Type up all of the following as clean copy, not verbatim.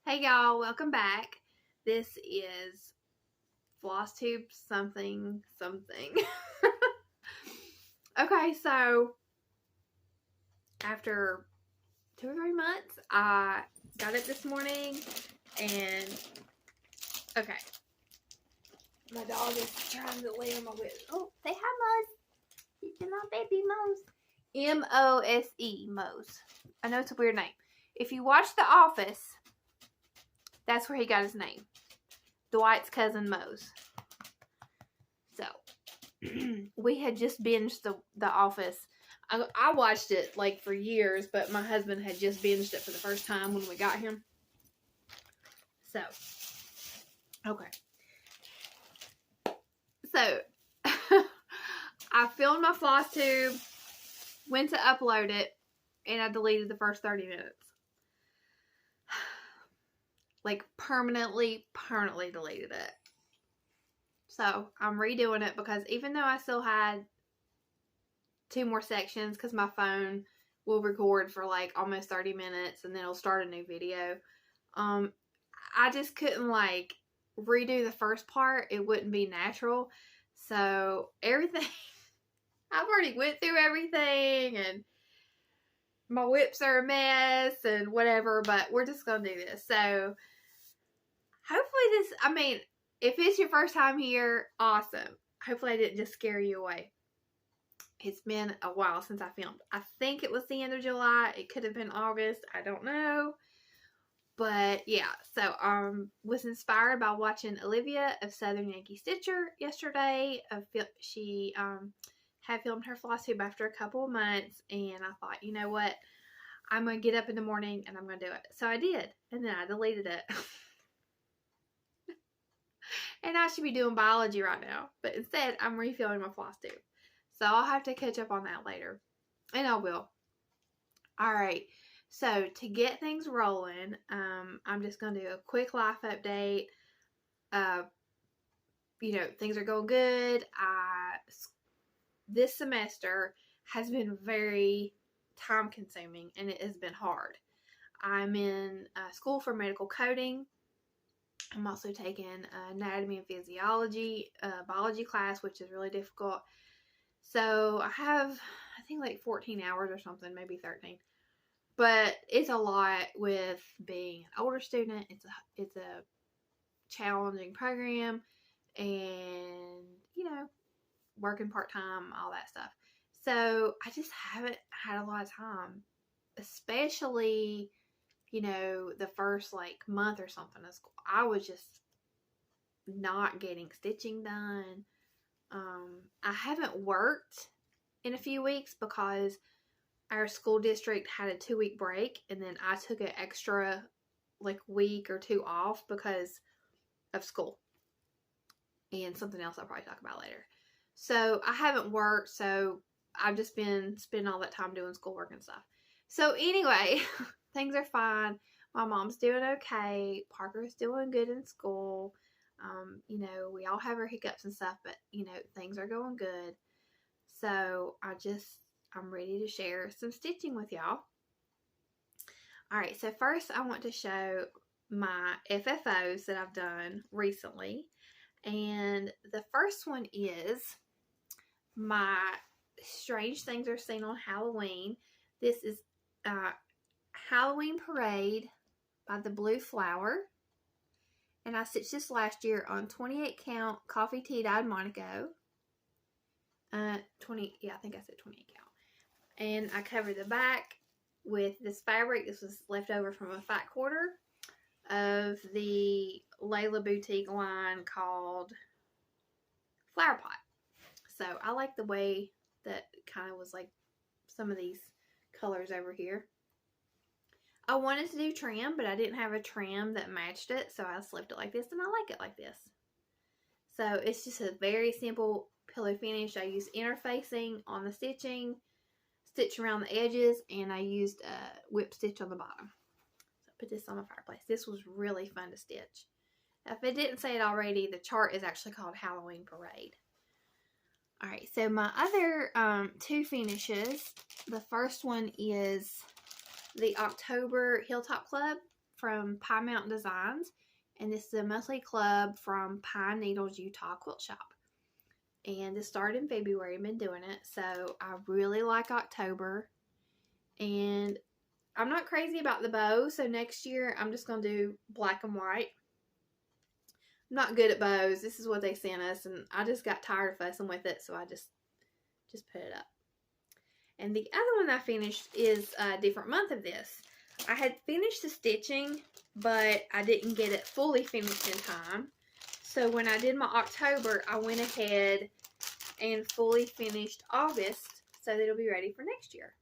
Hey y'all, welcome back. This is Flosstube something. Okay, so after 2 or 3 months, I got it this morning and okay. My dog is trying to lay on my whip. Oh, say hi, Mose. It's my baby Mose. M-O-S-E, Mose. I know it's a weird name. If you watch The Office, that's where he got his name. Dwight's cousin Mose. So, we had just binged the Office. I watched it like for years, but my husband had just binged it for the first time when we got him. So, okay. So, I filmed my Flosstube, went to upload it, and I deleted the first 30 minutes. Like, permanently deleted it. So, I'm redoing it because even though I still had 2 more sections, because my phone will record for like almost 30 minutes and then it'll start a new video, I just couldn't like redo the first part. It wouldn't be natural. So, everything, I've already went through everything and my whips are a mess and whatever, but we're just going to do this. So, hopefully if it's your first time here, awesome. Hopefully I didn't just scare you away. It's been a while since I filmed. I think it was the end of July. It could have been August. I don't know. But yeah, so was inspired by watching Olivia of Southern Yankee Stitcher yesterday. She had filmed her Flosstube after a couple of months, and I thought, you know what? I'm going to get up in the morning and I'm going to do it. So I did, and then I deleted it. And I should be doing biology right now, but instead I'm refilling my Flosstube. So I'll have to catch up on that later, and I will. Alright, so to get things rolling, I'm just going to do a quick life update. Things are going good. This semester has been very time consuming, and it has been hard. I'm in school for medical coding. I'm also taking anatomy and physiology, biology class, which is really difficult. So I have, I think like 14 hours or something, maybe 13. But it's a lot with being an older student. It's a challenging program, and working part-time, all that stuff. So I just haven't had a lot of time, especially the first like month or something of school. I was just not getting stitching done. I haven't worked in a few weeks because our school district had a 2-week break, and then I took an extra like week or 2 off because of school and something else I'll probably talk about later. So I haven't worked, so I've just been spending all that time doing schoolwork and stuff. So anyway, things are fine. My mom's doing okay. Parker's doing good in school. We all have our hiccups and stuff, but things are going good. So I'm ready to share some stitching with y'all. Alright, so first I want to show my FFOs that I've done recently. And the first one is my Strange Things Are Seen on Halloween. This is Halloween Parade by the Blue Flower. And I stitched this last year on 28 count coffee tea dyed Monaco. I think I said 28 count. And I covered the back with this fabric. This was left over from a fat quarter of the Layla Boutique line called Flower Pot. So I like the way that kind of was like some of these colors over here. I wanted to do trim, but I didn't have a trim that matched it, so I slipped it like this, and I like it like this. So it's just a very simple pillow finish. I used interfacing on the stitching, stitch around the edges, and I used a whip stitch on the bottom. So I put this on my fireplace. This was really fun to stitch. If I didn't say it already, the chart is actually called Halloween Parade. Alright, so my other 2 finishes, the first one is the October Hilltop Club from Pine Mountain Designs, and this is a monthly club from Pine Needles, Utah Quilt Shop. And this started in February. I've been doing it, so I really like October. And I'm not crazy about the bow, so next year I'm just going to do black and white. I'm not good at bows. This is what they sent us, and I just got tired of fussing with it, so I just put it up. And the other one I finished is a different month of this. I had finished the stitching, but I didn't get it fully finished in time. So when I did my October, I went ahead and fully finished August so that it'll be ready for next year.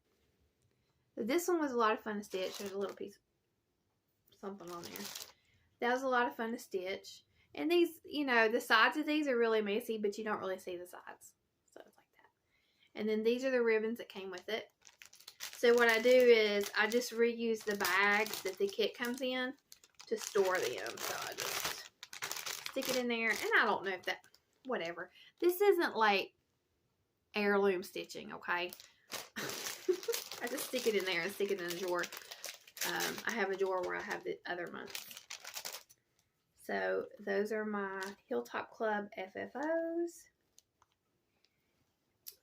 So this one was a lot of fun to stitch. There's a little piece of something on there. That was a lot of fun to stitch. And these, you know, the sides of these are really messy, but you don't really see the sides. So it's like that. And then these are the ribbons that came with it. So what I do is I just reuse the bags that the kit comes in to store them. So I just stick it in there. And I don't know if that, whatever. This isn't like heirloom stitching, okay? I just stick it in there and stick it in a drawer. I have a drawer where I have the other months. So those are my Hilltop Club FFOs.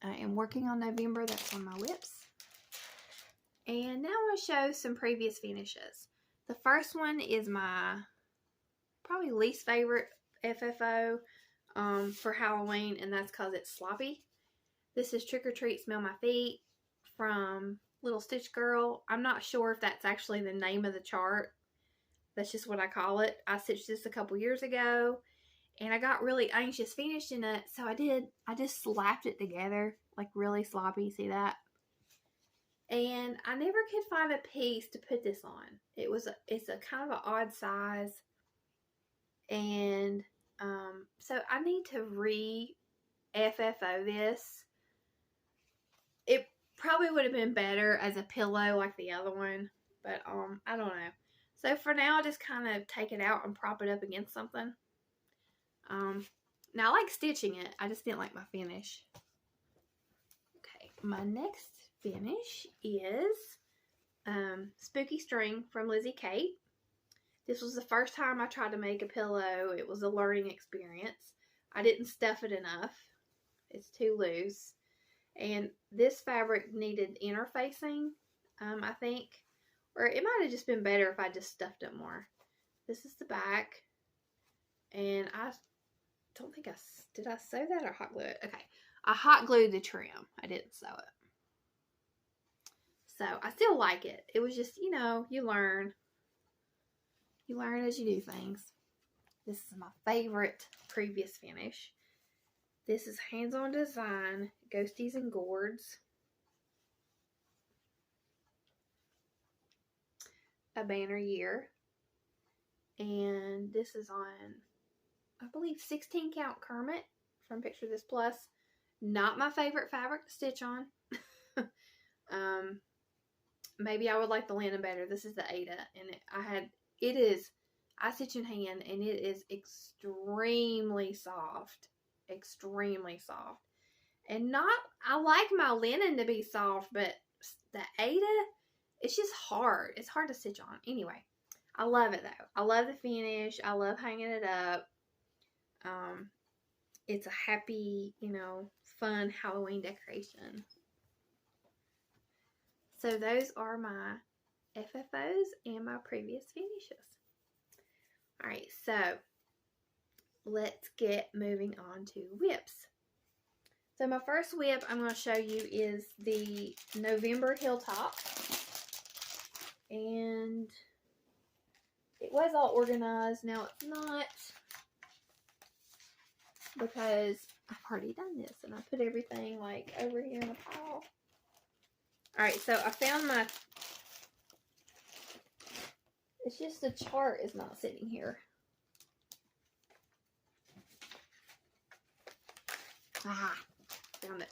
I am working on November. That's on my whips. And now I'm going to show some previous finishes. The first one is my probably least favorite FFO for Halloween, and that's because it's sloppy. This is Trick or Treat Smell My Feet from Little Stitch Girl. I'm not sure if that's actually the name of the chart. That's just what I call it. I stitched this a couple years ago, and I got really anxious finishing it, so I just slapped it together, like really sloppy. See that? And I never could find a piece to put this on. It's a kind of an odd size, and so I need to re-FFO this. It probably would have been better as a pillow like the other one, but I don't know. So for now, I just kind of take it out and prop it up against something. Now I like stitching it. I just didn't like my finish. Okay, my next finish is Spooky String from Lizzie Kate. This was the first time I tried to make a pillow. It was a learning experience. I didn't stuff it enough. It's too loose. And this fabric needed interfacing, I think. Or it might have just been better if I just stuffed it more. This is the back. And I don't think did I sew that or hot glue it? Okay. I hot glued the trim. I didn't sew it. So I still like it. It was just, you know, you learn. You learn as you do things. This is my favorite previous finish. This is Hands On Design, Ghosties and Gourds. A banner year. And this is on, I believe, 16 count Kermit from Picture This Plus. Not my favorite fabric to stitch on. Maybe I would like the linen better. This is the Ada, and I stitch in hand, and it is extremely soft. Extremely soft. And I like my linen to be soft, but the Ada, it's just hard. It's hard to stitch on. Anyway, I love it though. I love the finish. I love hanging it up. It's a happy, you know, fun Halloween decoration. So those are my FFOs and my previous finishes. Alright, so let's get moving on to whips. So my first whip I'm going to show you is the November Hilltop. And it was all organized. Now it's not, because I've already done this and I put everything like over here in a pile. Alright, so I found it's just the chart is not sitting here. Aha, found it.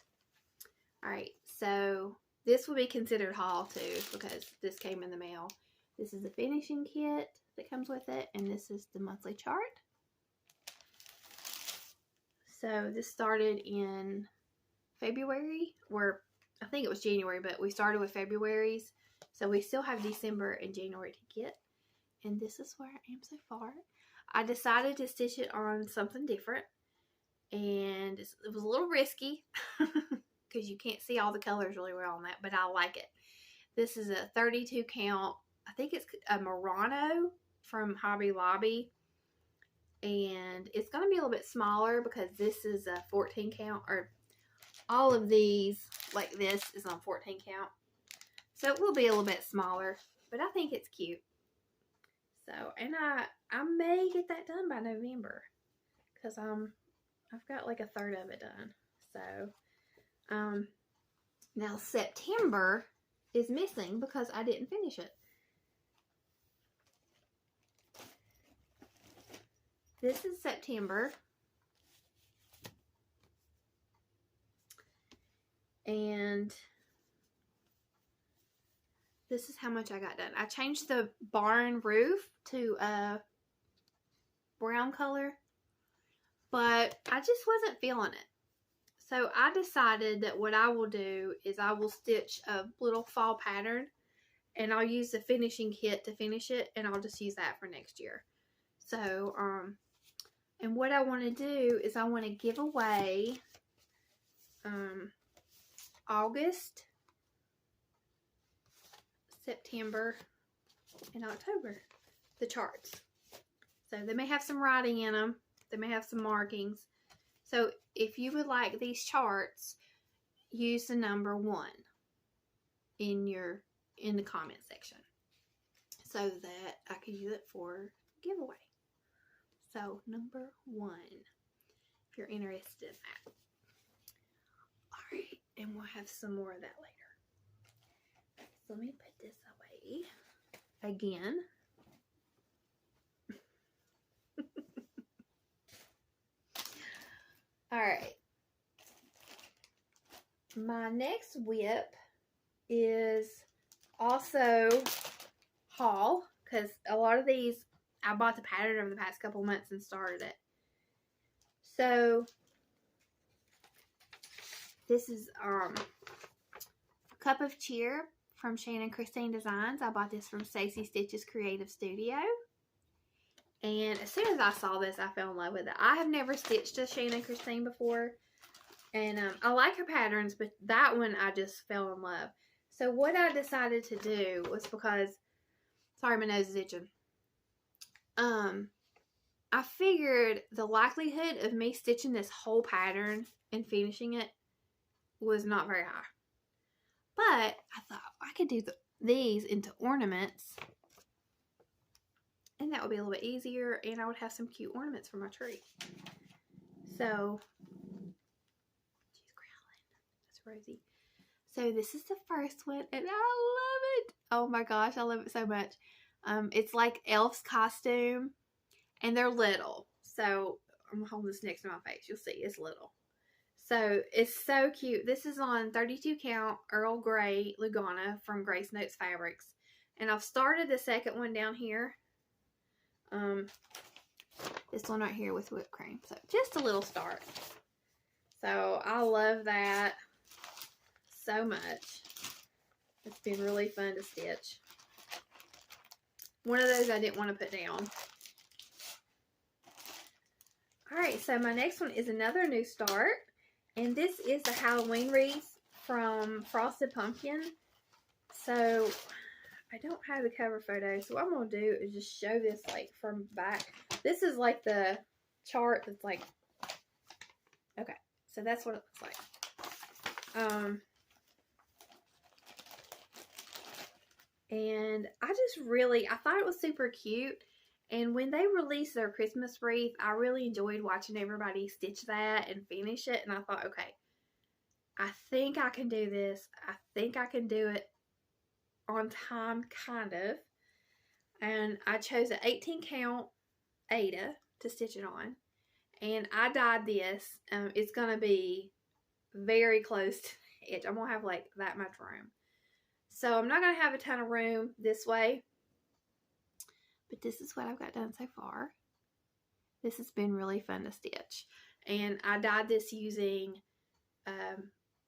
Alright, so this will be considered haul too, because this came in the mail. This is the finishing kit that comes with it, and this is the monthly chart. So this started in February, or I think it was January, but we started with February's. So we still have December and January to get. and this is where I am so far. I decided to stitch it on something different, and it was a little risky because you can't see all the colors really well on that, but I like it. This is a 32 count. I think it's a Murano from Hobby Lobby, and it's going to be a little bit smaller because this is a 14 count, or all of these like this is on 14 count, so it will be a little bit smaller, but I think it's cute. So, and I may get that done by November because I've got like a third of it done. So now September is missing because I didn't finish it. This is September, and this is how much I got done. I changed the barn roof to a brown color, but I just wasn't feeling it. So I decided that what I will do is I will stitch a little fall pattern, and I'll use the finishing kit to finish it, and I'll just use that for next year. So, and what I want to do is I want to give away August, September, and October, the charts. So they may have some writing in them. They may have some markings. So if you would like these charts, use the number 1 in the comment section so that I can use it for giveaway. So number 1, if you're interested in that. Alright, and we'll have some more of that later. So let me put this away again. Alright. My next whip is also haul, because a lot of these I bought the pattern over the past couple months and started it. So this is Cup of Cheer from Shannon Christine Designs. I bought this from Stacey Stitches Creative Studio. And as soon as I saw this, I fell in love with it. I have never stitched a Shannon Christine before. And I like her patterns, but that one I just fell in love. So what I decided to do was because, sorry, my nose is itching. I figured the likelihood of me stitching this whole pattern and finishing it was not very high. But I thought I could do these into ornaments, and that would be a little bit easier, and I would have some cute ornaments for my tree. So, she's growling. That's Rosie. So this is the first one, and I love it. Oh my gosh, I love it so much. It's like Elf's costume, and they're little. So I'm gonna hold this next to my face. You'll see it's little. So it's so cute. This is on 32 count Earl Grey Lugana from Grace Notes Fabrics, and I've started the second one down here. This one right here with whipped cream. So just a little start. So I love that so much. It's been really fun to stitch. One of those I didn't want to put down. Alright, so my next one is another new start. And this is the Halloween wreath from Frosted Pumpkin. So I don't have the cover photo, so what I'm going to do is just show this like from back. This is like the chart that's like, okay, so that's what it looks like. And I thought it was super cute. And when they released their Christmas wreath, I really enjoyed watching everybody stitch that and finish it. And I thought, okay, I think I can do this. I think I can do it on time, kind of. And I chose an 18 count Ada to stitch it on. And I dyed this. It's going to be very close to the edge. I'm going to have like that much room. So I'm not going to have a ton of room this way. But this is what I've got done so far. This has been really fun to stitch. And I dyed this using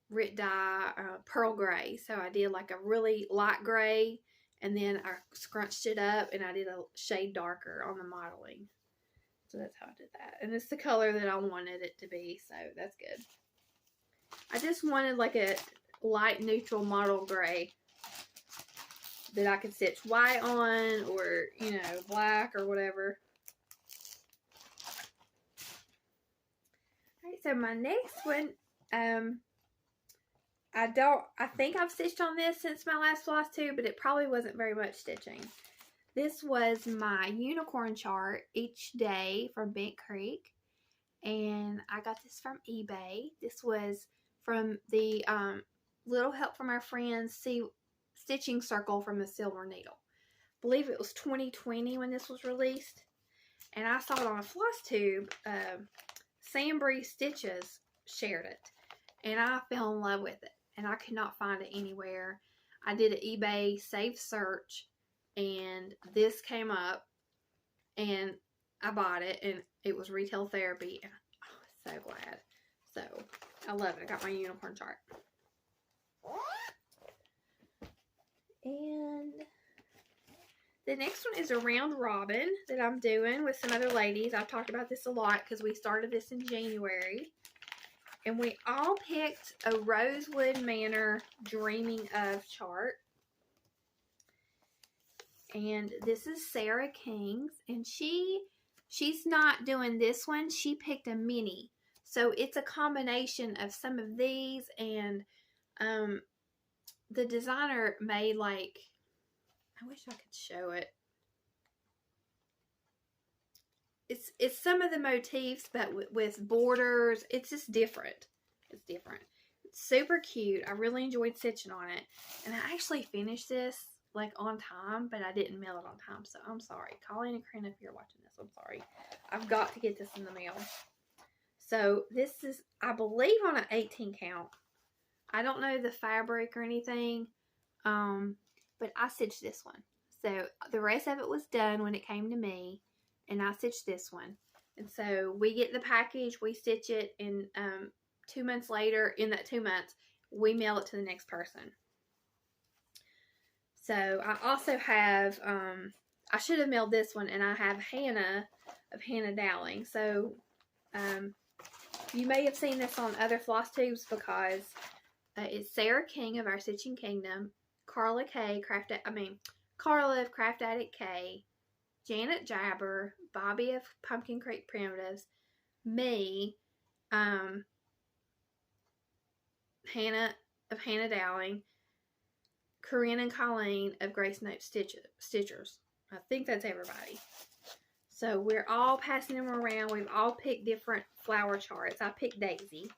Rit dye Pearl Gray. So I did like a really light gray And then I scrunched it up and I did a shade darker on the modeling. So that's how I did that. And it's the color that I wanted it to be, so that's good. I just wanted like a light neutral mottle gray that I could stitch white on, or, you know, black or whatever. Alright, so my next one, I think I've stitched on this since my last Flosstube, but it probably wasn't very much stitching. This was my unicorn chart each day from Bent Creek, and I got this from eBay. This was from the Little Help from Our Friends Stitching Circle from the Silver Needle. I believe it was 2020 when this was released, and I saw it on a Flosstube. Sandbury Stitches shared it, and I fell in love with it, and I could not find it anywhere. I did an eBay saved search, and this came up, and I bought it, and it was retail therapy, and I was so glad. So I love it. I got my unicorn chart. And the next one is a round robin that I'm doing with some other ladies. I've talked about this a lot because we started this in January. And we all picked a Rosewood Manor Dreaming Of chart. And this is Sarah King's. And she's not doing this one. She picked a mini. So it's a combination of some of these, and the designer made, like, I wish I could show it. It's some of the motifs, but with borders. It's just different. It's different. It's super cute. I really enjoyed stitching on it. And I actually finished this, like, on time, but I didn't mail it on time, so I'm sorry. Colleen and Corinne, if you're watching this, I'm sorry. I've got to get this in the mail. So this is, I believe, on an 18 count. I don't know the fabric or anything, but I stitched this one. So the rest of it was done when it came to me, and I stitched this one. And so we get the package, we stitch it, and 2 months later, in that 2 months, we mail it to the next person. So I also have, I should have mailed this one, and I have Hannah of Hannah Dowling. So you may have seen this on other Flosstubes because it's Sarah King of Our Stitching Kingdom, Carla of Craft Addict K, Janet Jabber, Bobby of Pumpkin Creek Primitives, me, Hannah of Hannah Dowling, Corinne and Colleen of Grace Note Stitchers. I think that's everybody. So we're all passing them around. We've all picked different flower charts. I picked Daisy.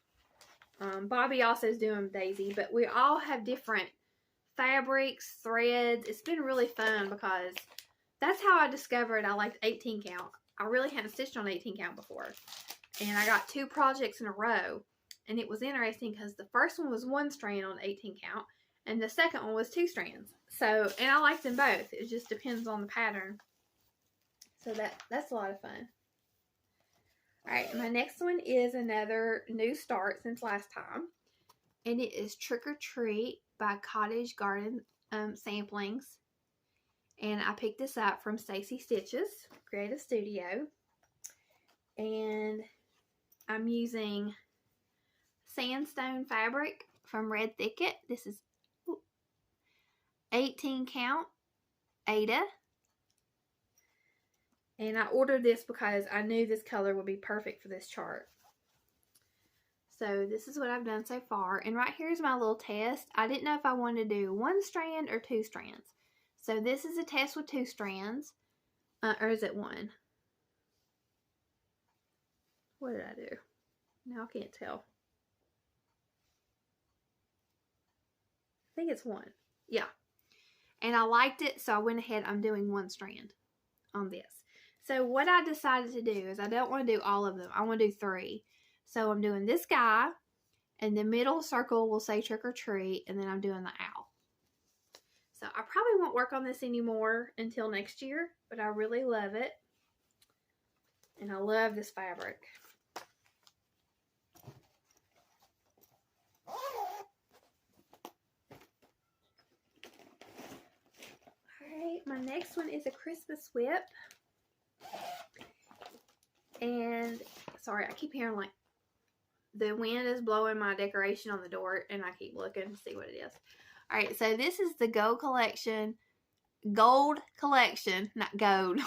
Bobby also is doing Daisy, but we all have different fabrics, threads. It's been really fun because that's how I discovered I liked 18 count. I really hadn't stitched on 18 count before. And I got 2 projects in a row. And it was interesting because the first one was 1 strand on 18 count, and the second one was 2 strands. So, and I liked them both. It just depends on the pattern. So that's a lot of fun. Alright, my next one is another new start since last time. And it is Trick or Treat by Cottage Garden Samplings. And I picked this up from Stacy Stitches Creative Studio. And I'm using sandstone fabric from Red Thicket. This is 18 count Ada. And I ordered this because I knew this color would be perfect for this chart. So this is what I've done so far. And right here is my little test. I didn't know if I wanted to do 1 strand or 2 strands. So this is a test with 2 strands. Or is it 1? What did I do? Now I can't tell. I think it's 1. Yeah. And I liked it, so I went ahead. I'm doing 1 strand on this. So what I decided to do is I don't want to do all of them. I want to do 3. So I'm doing this guy, and the middle circle will say Trick or Treat, and then I'm doing the owl. So I probably won't work on this anymore until next year, but I really love it. And I love this fabric. Okay, my next one is a Christmas whip. And, sorry, I keep hearing like the wind is blowing my decoration on the door, and I keep looking to see what it is. Alright, so this is the gold collection, not gold.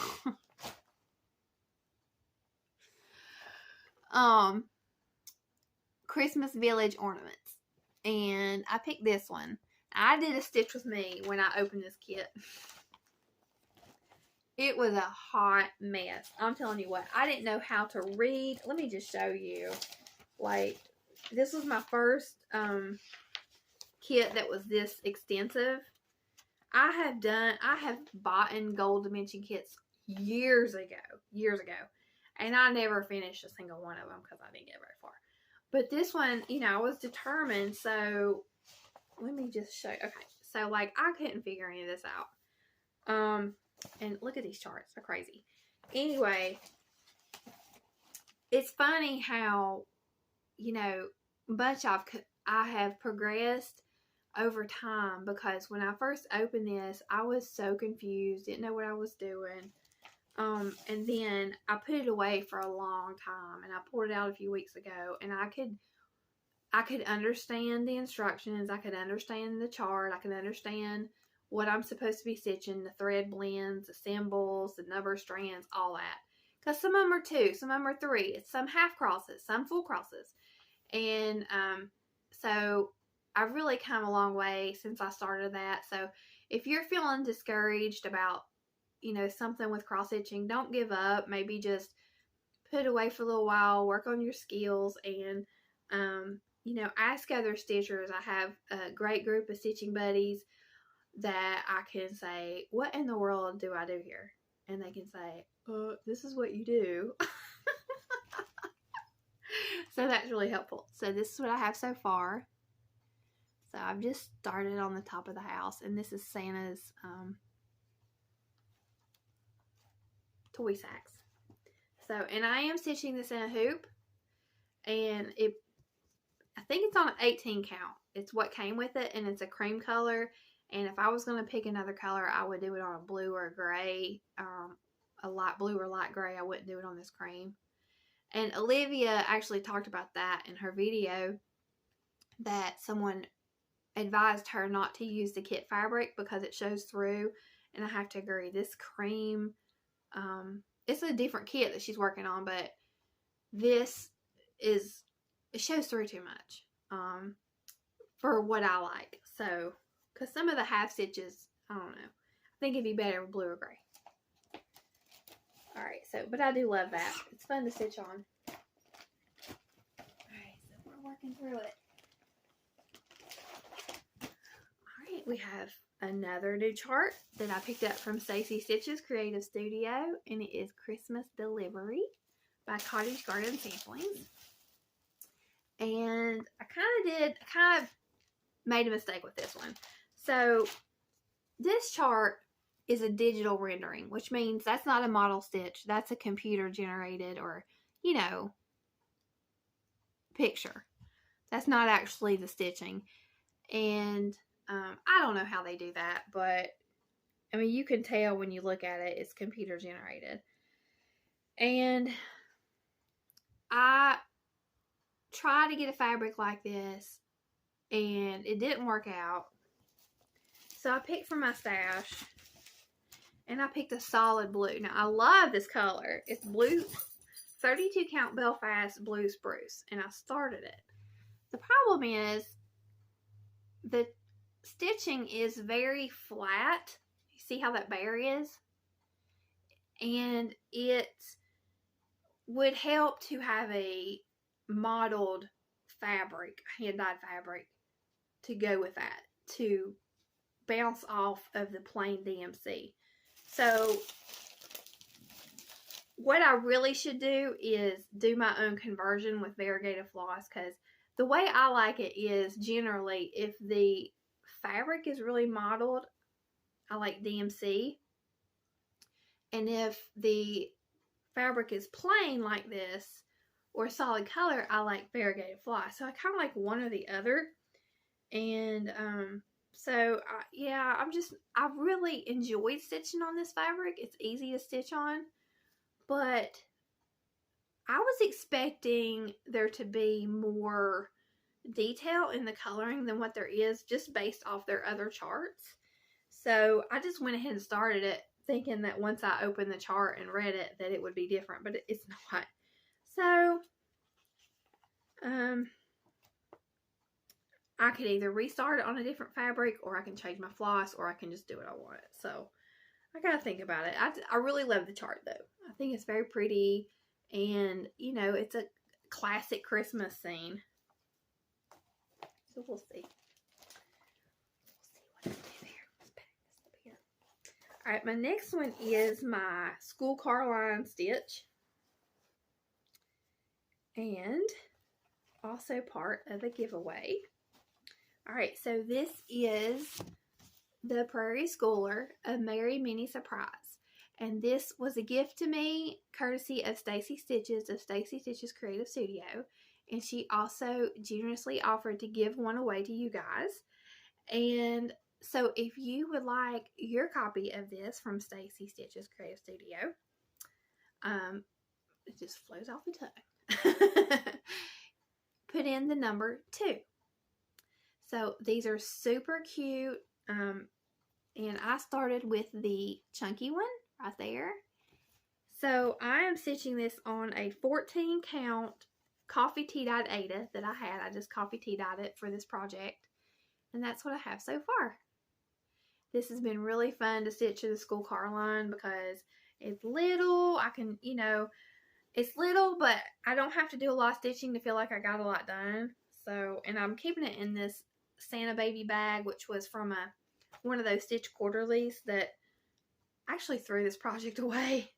Christmas Village ornaments. And I picked this one. I did a stitch with me when I opened this kit. It was a hot mess. I'm telling you what, I didn't know how to read. Let me just show you. Like, this was my first kit that was this extensive. I have bought in gold dimension kits years ago. And I never finished a single one of them because I didn't get very far. But this one, you know, I was determined. So, let me just show you. Okay, so like I couldn't figure any of this out. And look at these charts. They're crazy. Anyway, it's funny how, you know, I have progressed over time, because when I first opened this, I was so confused, didn't know what I was doing. And then I put it away for a long time, and I pulled it out a few weeks ago, and I could understand the instructions, I could understand the chart, I could understand what I'm supposed to be stitching, the thread blends, the symbols, the number of strands, all that. Because some of them are 2, some of them are 3, some half crosses, some full crosses. And so I've really come a long way since I started that. So if you're feeling discouraged about, you know, something with cross stitching, don't give up. Maybe just put it away for a little while, work on your skills, and you know, ask other stitchers. I have a great group of stitching buddies that I can say, what in the world do I do here? And they can say, this is what you do. So that's really helpful. So this is what I have so far. So I've just started on the top of the house, and this is Santa's toy sacks. So, and I am stitching this in a hoop, and I think it's on an 18 count. It's what came with it, and it's a cream color. And if I was going to pick another color, I would do it on a blue or a gray, a light blue or light gray. I wouldn't do it on this cream. And Olivia actually talked about that in her video, that someone advised her not to use the kit fabric because it shows through. And I have to agree. This cream, it's a different kit that she's working on, but this it shows through too much for what I like. So, because some of the half stitches, I don't know, I think it'd be better with blue or gray. Alright, so, but I do love that. It's fun to stitch on. Alright, so we're working through it. Alright, we have another new chart that I picked up from Stacy Stitches Creative Studio, and it is Christmas Delivery by Cottage Garden Samplings. And I kind of made a mistake with this one. So, this chart is a digital rendering, which means that's not a model stitch. That's a computer generated, or, you know, picture. That's not actually the stitching. And I don't know how they do that, but I mean, you can tell when you look at it, it's computer generated. And I tried to get a fabric like this, and it didn't work out. So I picked from my stash, and I picked a solid blue. Now, I love this color. It's blue, 32 count Belfast blue spruce, and I started it. The problem is the stitching is very flat. You see how that bare is? And it would help to have a modeled fabric, hand-dyed fabric, to go with that, to bounce off of the plain DMC. So what I really should do is do my own conversion with variegated floss, because the way I like it is generally if the fabric is really modeled, I like DMC. And if the fabric is plain like this or solid color, I like variegated floss. So I kind of like one or the other. And So, yeah, I really enjoyed stitching on this fabric. It's easy to stitch on, but I was expecting there to be more detail in the coloring than what there is, just based off their other charts. So I just went ahead and started it thinking that once I opened the chart and read it that it would be different, but it's not. So I could either restart it on a different fabric, or I can change my floss, or I can just do what I want. So I gotta think about it. I really love the chart though. I think it's very pretty, and you know, it's a classic Christmas scene. So we'll see. We'll see what I do here. Let's pack this up here. Alright, my next one is my school car line stitch. And also part of a giveaway. Alright, so this is the Prairie Schooler, a Merry Mini Surprise. And this was a gift to me, courtesy of Stacy Stitches of Stacy Stitches Creative Studio. And she also generously offered to give one away to you guys. And so if you would like your copy of this from Stacy Stitches Creative Studio, it just flows off the tongue. Put in the number 2. So these are super cute. And I started with the chunky one right there. So I am stitching this on a 14 count coffee tea dyed Ada that I had. I just coffee tea dyed it for this project. And that's what I have so far. This has been really fun to stitch to the school car line because it's little. I can, you know, it's little, but I don't have to do a lot of stitching to feel like I got a lot done. So, and I'm keeping it in this Santa baby bag, which was from one of those stitch quarterlies that I actually threw this project away.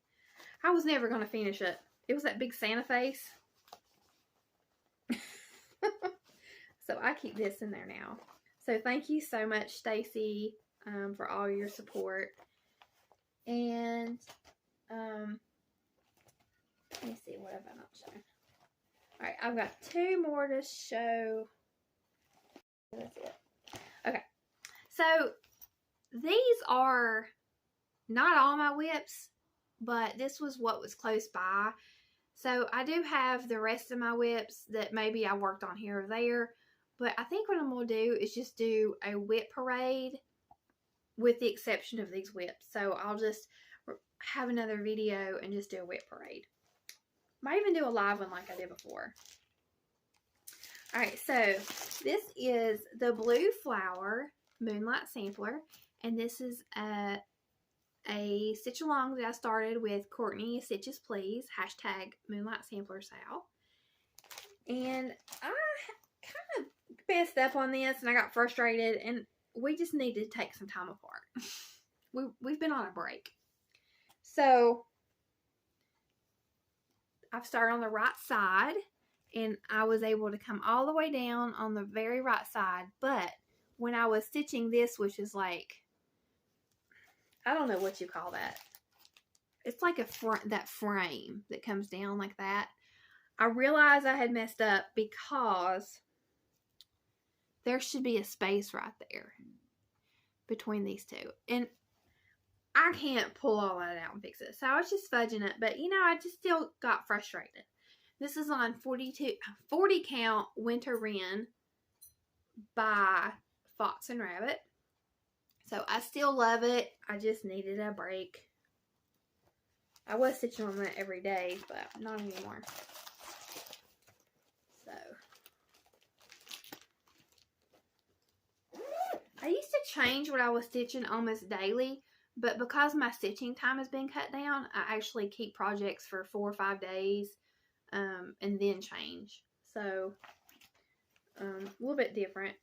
I was never going to finish it. It was that big Santa face. So I keep this in there now. So thank you so much, Stacy, for all your support. And let me see, what have I not shown? Alright, I've got 2 more to show. That's it. Okay. So these are not all my whips, but this was what was close by. So I do have the rest of my whips that maybe I worked on here or there. But I think what I'm going to do is just do a whip parade with the exception of these whips. So I'll just have another video and just do a whip parade. Might even do a live one like I did before. Alright, so this is the Blue Flower Moonlight Sampler. And this is a stitch along that I started with Courtney Stitches Please, hashtag Moonlight Sampler Sal. And I kind of messed up on this and I got frustrated, and we just need to take some time apart. We've been on a break. So I've started on the right side, and I was able to come all the way down on the very right side. But when I was stitching this, which is like, I don't know what you call that. It's like that frame that comes down like that. I realized I had messed up because there should be a space right there between these two. And I can't pull all that out and fix it. So I was just fudging it. But, you know, I just still got frustrated. This is on 40 count Winter Wren by Fox and Rabbit. So I still love it. I just needed a break. I was stitching on that every day, but not anymore. So I used to change what I was stitching almost daily, but because my stitching time has been cut down, I actually keep projects for 4 or 5 days and then change. So a little bit different.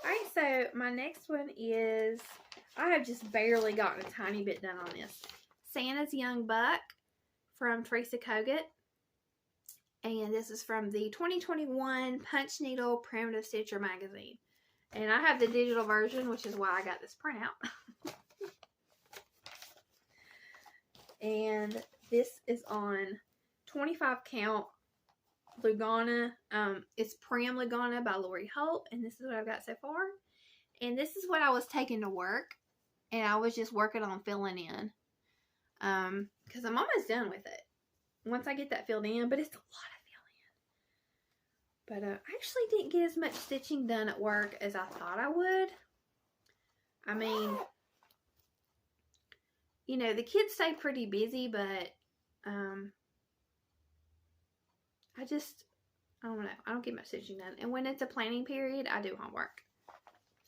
Alright, so my next one is, I have just barely gotten a tiny bit done on this. Santa's Young Buck from Teresa Kogut. And this is from the 2021 Punch Needle Primitive Stitcher magazine. And I have the digital version, which is why I got this printout. And this is on 25 count Lugana. It's Prim Lugana by Lori Holt. And this is what I've got so far. And this is what I was taking to work. And I was just working on filling in. Because I'm almost done with it. Once I get that filled in. But it's a lot of filling in. But I actually didn't get as much stitching done at work as I thought I would. I mean, you know, the kids stay pretty busy, but I don't know. I don't get much stitching done. And when it's a planning period, I do homework.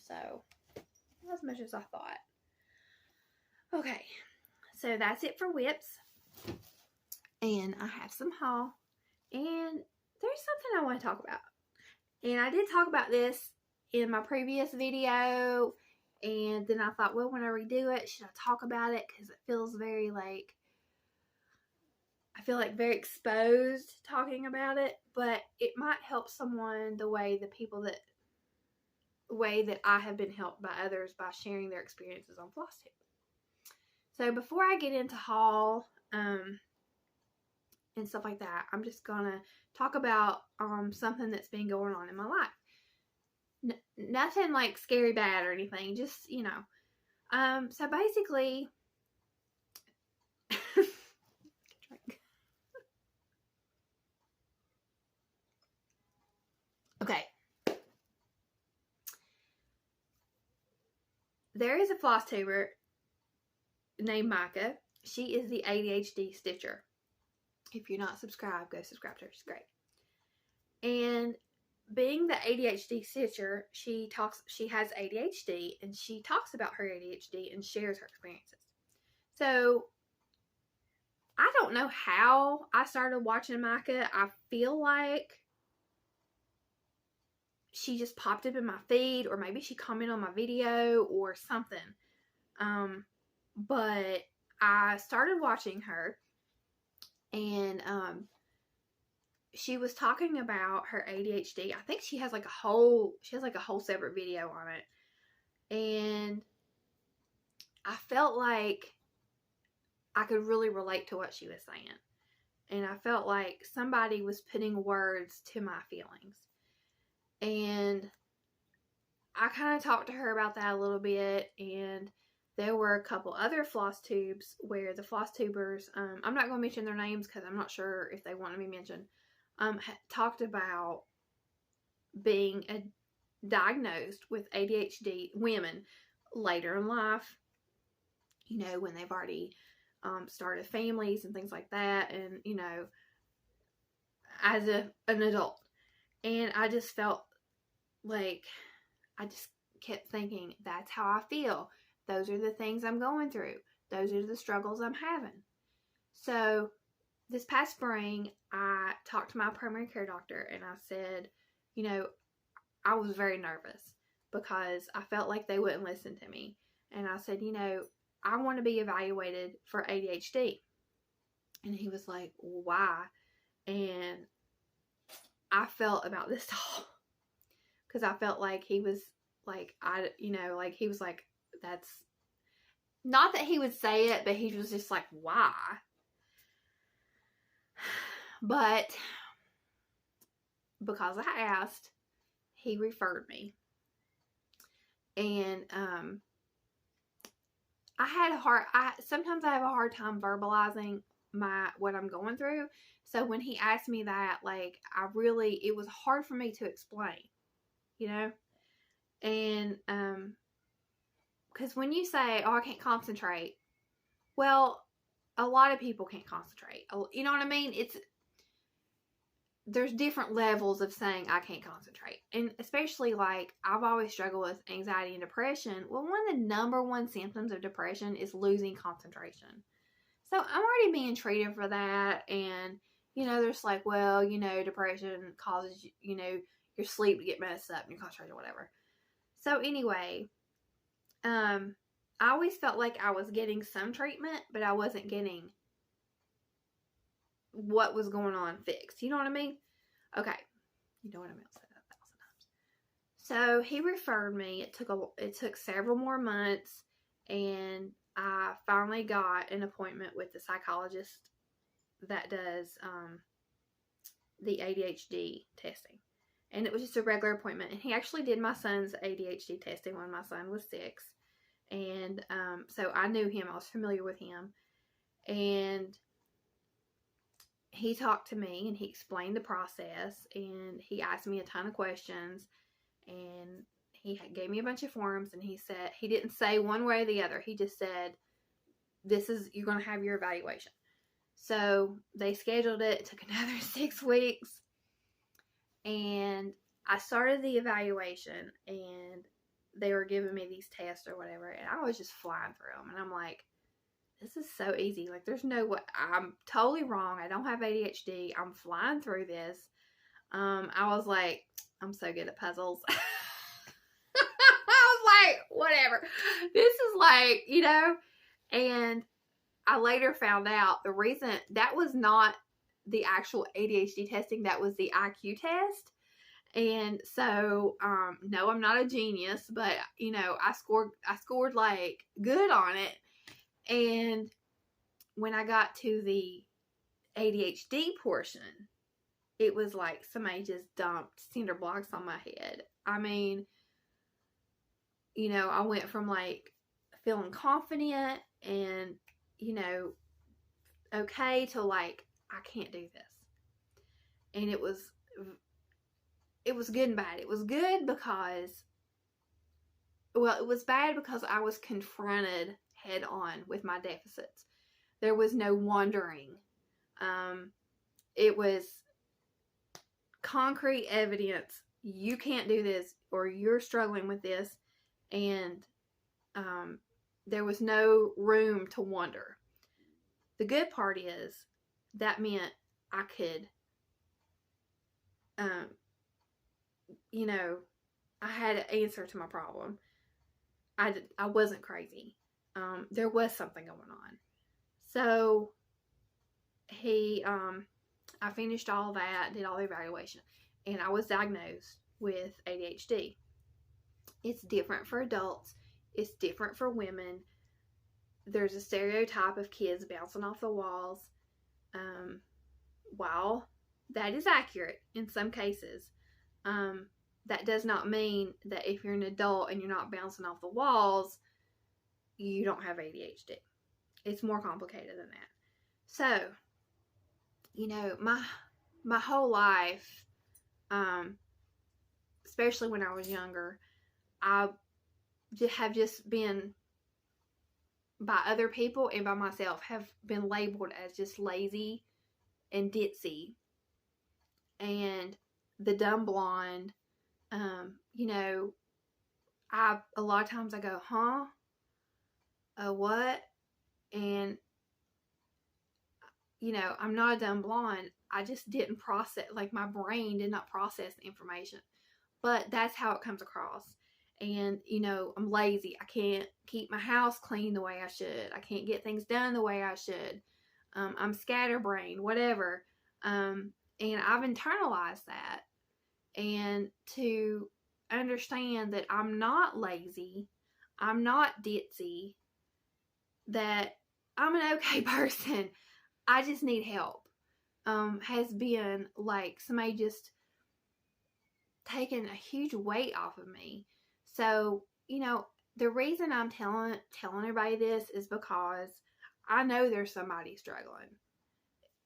So, not as much as I thought. Okay. So, that's it for whips. And I have some haul. And there's something I want to talk about. And I did talk about this in my previous video. And then I thought, well, when I redo it, should I talk about it? Because it feels very like, I feel like very exposed talking about it. But it might help someone the way that I have been helped by others by sharing their experiences on Flosstube. So before I get into haul and stuff like that, I'm just gonna talk about something that's been going on in my life. Nothing like scary bad or anything, just, you know. So basically, okay. There is a Flosstuber named Micah. She is the ADHD stitcher. If you're not subscribed, go subscribe to her. She's great. And being the ADHD stitcher, she has ADHD, and she talks about her ADHD and shares her experiences. So, I don't know how I started watching Micah. I feel like she just popped up in my feed, or maybe she commented on my video or something. But I started watching her, and she was talking about her ADHD. I think she has like a whole separate video on it. And I felt like I could really relate to what she was saying. And I felt like somebody was putting words to my feelings. And I kind of talked to her about that a little bit. And there were a couple other Flosstubes where the Flosstubers, I'm not going to mention their names because I'm not sure if they want to be mentioned, talked about being diagnosed with ADHD women later in life, you know, when they've already started families and things like that, and, you know, as an adult. And I just felt like, I just kept thinking, that's how I feel. Those are the things I'm going through. Those are the struggles I'm having. So, this past spring, I talked to my primary care doctor, and I said, you know, I was very nervous because I felt like they wouldn't listen to me. And I said, you know, I want to be evaluated for ADHD. And he was like, well, why? And I felt about this all because I felt like he was like, he was like, that's not that he would say it, but he was just like, why? But because I asked, he referred me. And sometimes I have a hard time verbalizing what I'm going through. So when he asked me that, like, it was hard for me to explain, you know? And because when you say, oh, I can't concentrate, well, a lot of people can't concentrate. You know what I mean? There's different levels of saying I can't concentrate. And especially, like, I've always struggled with anxiety and depression. Well, one of the number one symptoms of depression is losing concentration. So I'm already being treated for that. And, you know, there's like, well, you know, depression causes, you know, your sleep to get messed up and your concentration or whatever. So anyway, I always felt like I was getting some treatment, but I wasn't getting what was going on fixed. You know what I mean? Okay. You know what I mean? I'll say that 1,000 times. So he referred me. It took several more months, and I finally got an appointment with the psychologist that does the ADHD testing. And it was just a regular appointment. And he actually did my son's ADHD testing when my son was 6. And so I knew him. I was familiar with him. And he talked to me and he explained the process. And he asked me a ton of questions. And he gave me a bunch of forms. And he said, he didn't say one way or the other. He just said, you're going to have your evaluation. So they scheduled it. It took another 6 weeks. And I started the evaluation, and they were giving me these tests or whatever, and I was just flying through them. And I'm like, this is so easy. Like, there's no way. I'm totally wrong. I don't have ADHD. I'm flying through this. I was like, I'm so good at puzzles. I was like, whatever. This is like, and I later found out the reason that was not the actual ADHD testing, that was the IQ test. And so, no, I'm not a genius, but I scored like good on it. And when I got to the ADHD portion, it was like somebody just dumped cinder blocks on my head. I mean, I went from like feeling confident and, okay, to like, I can't do this. And it was good and bad. It was good because, it was bad because I was confronted head on with my deficits. There was no wondering. It was concrete evidence. You can't do this, or you're struggling with this. And there was no room to wonder. The good part is that meant I could, I had an answer to my problem. I wasn't crazy. There was something going on. So I finished all that, did all the evaluation, and I was diagnosed with ADHD. It's different for adults. It's different for women. There's a stereotype of kids bouncing off the walls. While that is accurate in some cases, that does not mean that if you're an adult and you're not bouncing off the walls, you don't have ADHD. It's more complicated than that. So, my whole life, especially when I was younger, I have just been, by other people and by myself, have been labeled as just lazy and ditzy and the dumb blonde. A lot of times I go, huh? What? And, I'm not a dumb blonde. I just didn't process, like my brain did not process the information. But that's how it comes across. And, I'm lazy. I can't keep my house clean the way I should. I can't get things done the way I should. I'm scatterbrained, whatever. And I've internalized that. And to understand that I'm not lazy, I'm not ditzy, that I'm an okay person, I just need help, has been like somebody just taking a huge weight off of me. So, the reason I'm telling everybody this is because I know there's somebody struggling.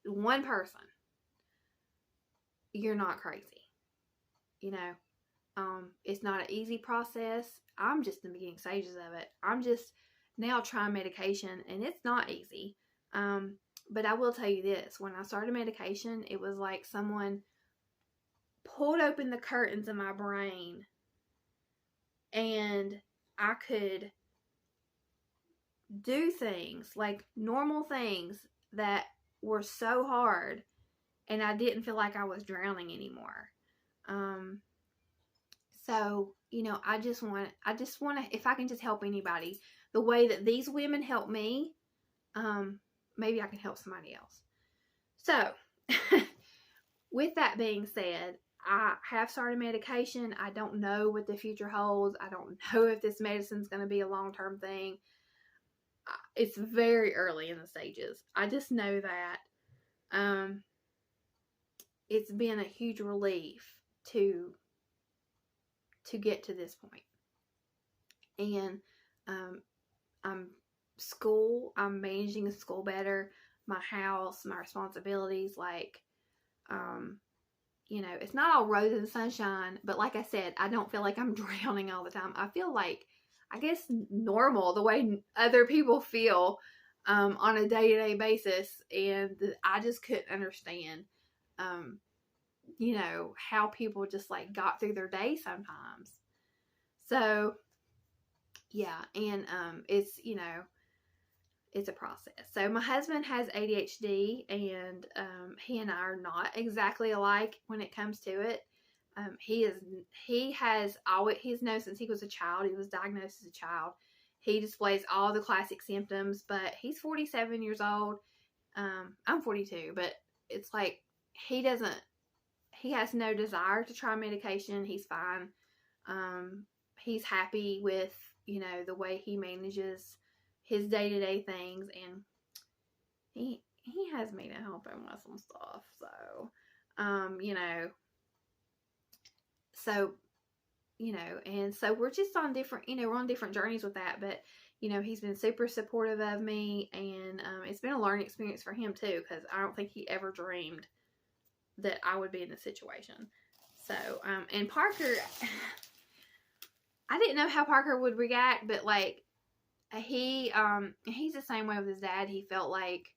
One person. You're not crazy. It's not an easy process. I'm just in the beginning stages of it. I'm just now trying medication, and it's not easy. But I will tell you this. When I started medication, it was like someone pulled open the curtains in my brain, and I could do things, like normal things that were so hard, and I didn't feel like I was drowning anymore. So, I just want to, if I can just help anybody the way that these women help me, maybe I can help somebody else. So, with that being said, I have started medication. I don't know what the future holds. I don't know if this medicine's going to be a long-term thing. It's very early in the stages. I just know that it's been a huge relief to get to this point. And I'm managing the school better, my house, my responsibilities, like, you know, it's not all roses and sunshine, but like I said, I don't feel like I'm drowning all the time. I feel like, I guess, normal, the way other people feel on a day-to-day basis, and I just couldn't understand, you know, how people just like got through their day sometimes. So, yeah, and it's, you know, it's a process. So my husband has ADHD, and he and I are not exactly alike when it comes to it. He's known since he was a child. He was diagnosed as a child. He displays all the classic symptoms, but he's 47 years old. I'm 42, but it's like he has no desire to try medication. He's fine. He's happy with, you know, the way he manages his day-to-day things, and he has me to help him with some stuff. So, you know, and so we're just on different, you know, we're on different journeys with that, but, you know, he's been super supportive of me, and it's been a learning experience for him too, because I don't think he ever dreamed that I would be in this situation. So, and Parker, I didn't know how Parker would react, but like, he's the same way with his dad. He felt like,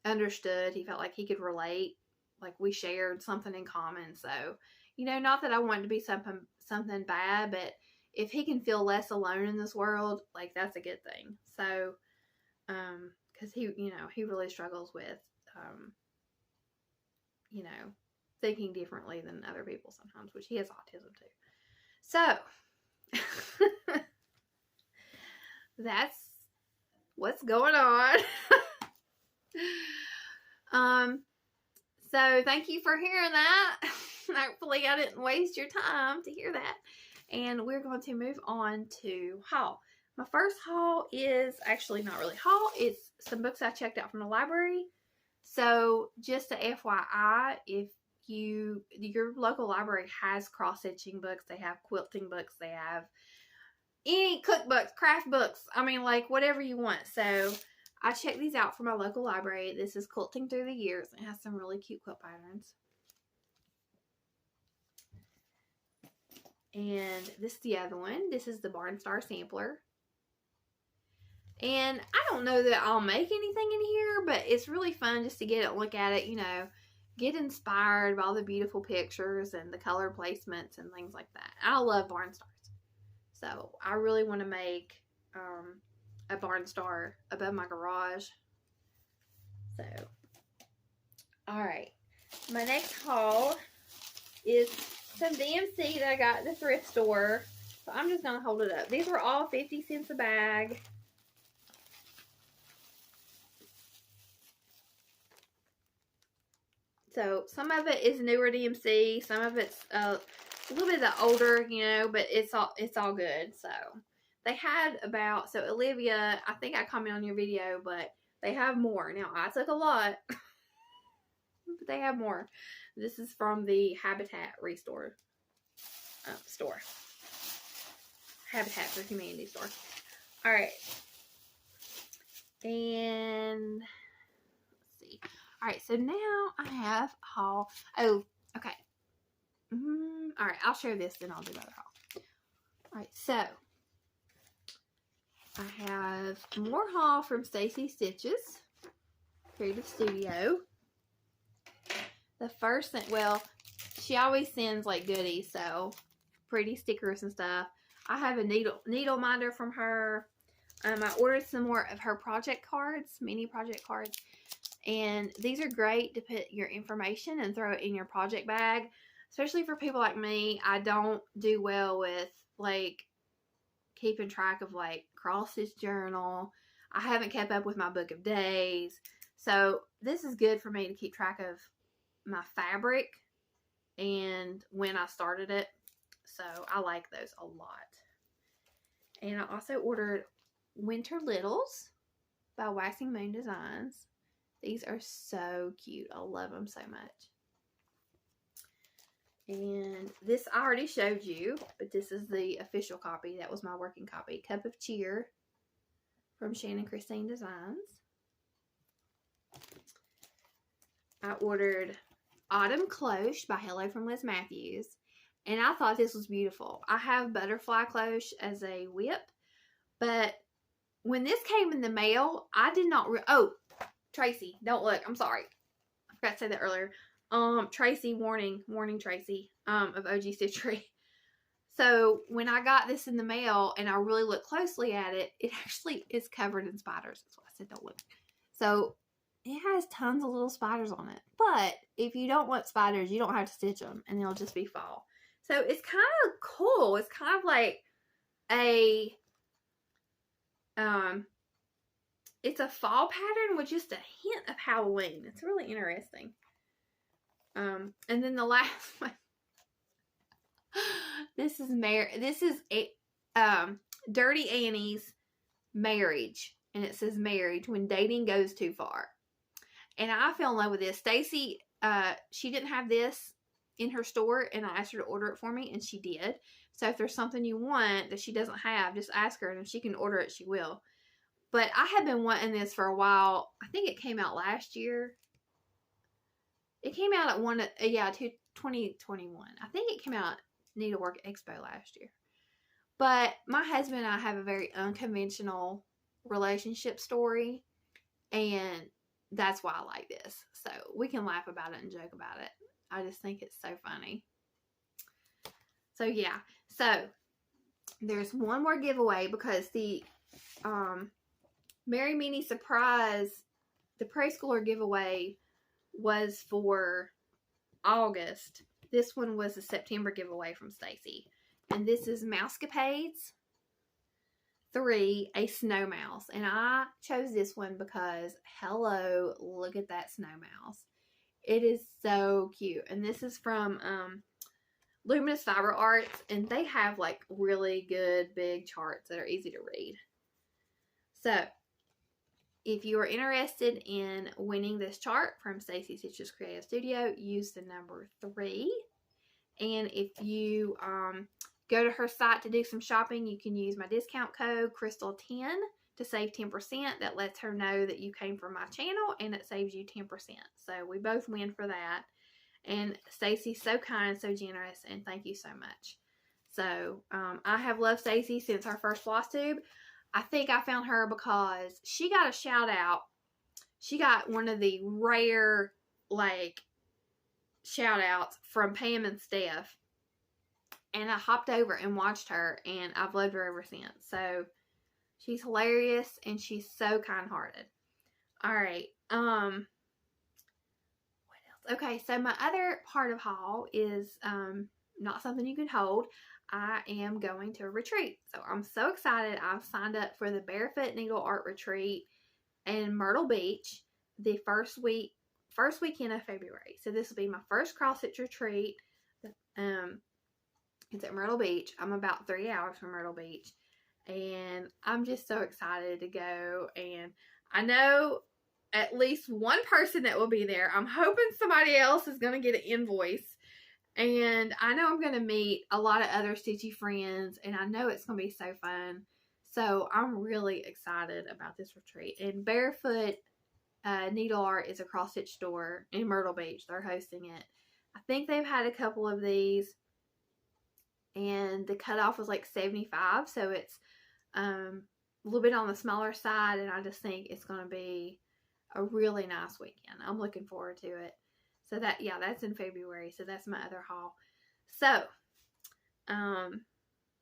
understood. He felt like he could relate, like we shared something in common. So, you know, not that I want it to be something bad, but if he can feel less alone in this world, like, that's a good thing. So, because he, you know, he really struggles with, you know, thinking differently than other people sometimes, which he has autism too. So, that's what's going on. So thank you for hearing that. Hopefully I didn't waste your time to hear that. And we're going to move on to haul. My first haul is actually not really haul. It's some books I checked out from the library. So just a FYI, if your local library has cross-stitching books, they have quilting books, they have any cookbooks, craft books, I mean, like, whatever you want. So I checked these out from my local library. This is Quilting Through the Years. It has some really cute quilt patterns. And this is the other one. This is the Barn Star Sampler. And I don't know that I'll make anything in here, but it's really fun just to get it, look at it, you know, get inspired by all the beautiful pictures and the color placements and things like that. I love Barn Stars. So I really want to make a barn star above my garage. So, alright. My next haul is some DMC that I got at the thrift store. So I'm just going to hold it up. These were all 50 cents a bag. So some of it is newer DMC. Some of it's a little bit of the older, you know, but it's all good. So they had about, so Olivia, I think I commented on your video, but they have more. Now I took a lot, but they have more. This is from the Habitat Restore store. Habitat for Humanity store. All right. And let's see. All right, so now I have haul. Oh, okay. All right, I'll share this, then I'll do another haul. All right, so I have more haul from Stacy Stitches Creative Studio. The first thing, well, she always sends like goodies, so pretty stickers and stuff. I have a needle minder from her. I ordered some more of her project cards, mini project cards. And these are great to put your information and throw it in your project bag. Especially for people like me. I don't do well with, like, keeping track of, like, cross-stitch journal. I haven't kept up with my book of days. So, this is good for me to keep track of my fabric and when I started it. So, I like those a lot. And I also ordered Winter Littles by Waxing Moon Designs. These are so cute. I love them so much. And this I already showed you, but this is the official copy. That was my working copy. Cup of Cheer from Shannon Christine Designs. I ordered Autumn Cloche by Hello from Liz Matthews. And I thought this was beautiful. I have Butterfly Cloche as a whip. But when this came in the mail, I did not... Oh, Tracy, don't look. I'm sorry. I forgot to say that earlier. Tracy, warning Tracy, of OG Stitchery. So when I got this in the mail and I really looked closely at it, it actually is covered in spiders. That's why I said don't look. So it has tons of little spiders on it. But if you don't want spiders, you don't have to stitch them and they'll just be fall. So it's kind of cool. It's kind of like a, it's a fall pattern with just a hint of Halloween. It's really interesting. And then the last one, this is Dirty Annie's Marriage, and it says marriage when dating goes too far. And I fell in love with this. Stacy, she didn't have this in her store, and I asked her to order it for me, and she did. So if there's something you want that she doesn't have, just ask her, and if she can order it, she will. But I have been wanting this for a while. I think it came out last year. It came out at 2021. I think it came out at Needlework Expo last year. But my husband and I have a very unconventional relationship story. And that's why I like this. So we can laugh about it and joke about it. I just think it's so funny. So yeah. So there's one more giveaway because the Merry Mini Surprise, the preschooler giveaway was for August. This one was a September giveaway from Stacy. And this is Mousecapades 3, a snow mouse. And I chose this one because, hello, look at that snow mouse. It is so cute. And this is from Luminous Fiber Arts. And they have like really good big charts that are easy to read. So, if you are interested in winning this chart from Stacy Stitches Creative Studio, use the number 3. And if you go to her site to do some shopping, you can use my discount code Crystal10 to save 10%. That lets her know that you came from my channel, and it saves you 10%. So we both win for that. And Stacy's so kind, so generous, and thank you so much. So I have loved Stacy since her first Flosstube. I think I found her because she got a shout out. She got one of the rare, like, shout outs from Pam and Steph. And I hopped over and watched her, and I've loved her ever since. So, she's hilarious, and she's so kind-hearted. Alright, what else? Okay, so my other part of haul is, not something you can hold. I am going to a retreat. So I'm so excited. I've signed up for the Barefoot Needle Art Retreat in Myrtle Beach the first weekend of February. So this will be my first cross stitch retreat. It's at Myrtle Beach. I'm about 3 hours from Myrtle Beach. And I'm just so excited to go. And I know at least one person that will be there. I'm hoping somebody else is going to get an invoice. And I know I'm going to meet a lot of other stitchy friends, and I know it's going to be so fun. So I'm really excited about this retreat. And Barefoot Needle Art is a cross stitch store in Myrtle Beach. They're hosting it. I think they've had a couple of these, and the cutoff was like 75. So it's a little bit on the smaller side, and I just think it's going to be a really nice weekend. I'm looking forward to it. So that, yeah, that's in February. So that's my other haul. So,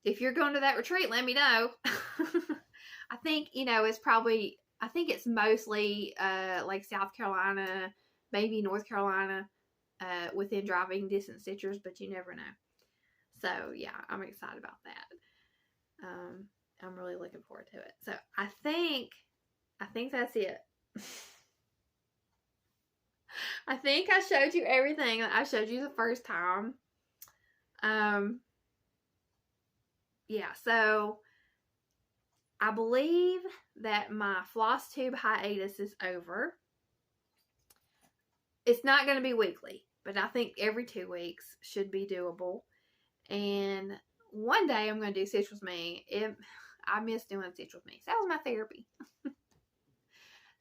if you're going to that retreat, let me know. I think, it's probably, I think it's mostly, like South Carolina, maybe North Carolina, within driving distance stitchers, but you never know. So, yeah, I'm excited about that. I'm really looking forward to it. So, I think that's it. I think I showed you everything that I showed you the first time. Yeah, so I believe that my Flosstube hiatus is over. It's not going to be weekly but I think every 2 weeks should be doable. And one day I'm going to do Stitch With Me. I miss doing Stitch With Me. So that was my therapy.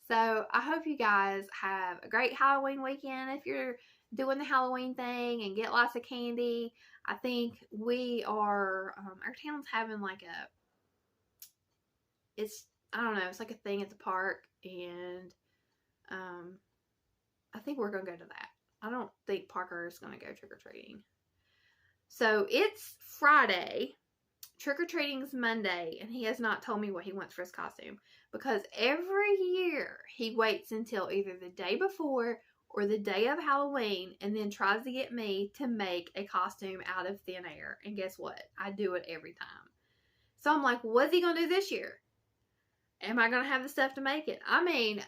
So I hope you guys have a great Halloween weekend. If you're doing the Halloween thing and get lots of candy, I think we are, our town's having like I don't know, it's like a thing at the park, and I think we're going to go to that. I don't think Parker is going to go trick-or-treating. So it's Friday. Trick-or-treating's Monday, and he has not told me what he wants for his costume, because every year he waits until either the day before or the day of Halloween and then tries to get me to make a costume out of thin air. And guess what? I do it every time. So I'm like, what's he going to do this year? Am I going to have the stuff to make it? I mean,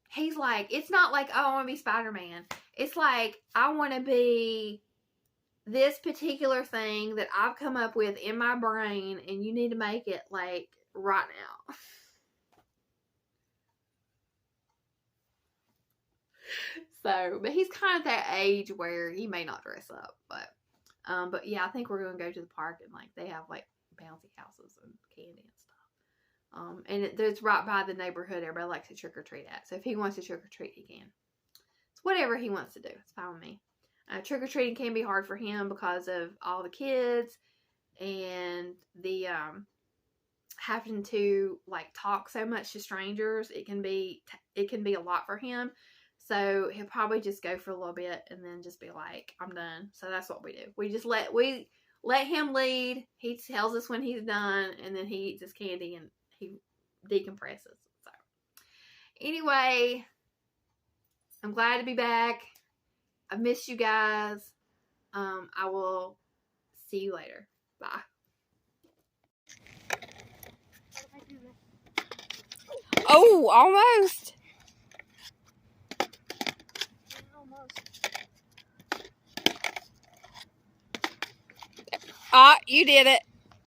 he's like, it's not like, oh, I want to be Spider-Man. It's like, I want to be this particular thing that I've come up with in my brain, and you need to make it like right now. So, but he's kind of that age where he may not dress up, but yeah, I think we're going to go to the park, and like they have like bouncy houses and candy and stuff. And it's right by the neighborhood everybody likes to trick or treat at. So if he wants to trick or treat, he can. It's whatever he wants to do. It's fine with me. Trick or treating can be hard for him because of all the kids and the having to like talk so much to strangers. It can be a lot for him. So he'll probably just go for a little bit and then just be like, I'm done. So that's what we do. We just let him lead. He tells us when he's done, and then he eats his candy and he decompresses. So anyway, I'm glad to be back. I've missed you guys. I will see you later. Bye. Oh, almost. Ah, you did it.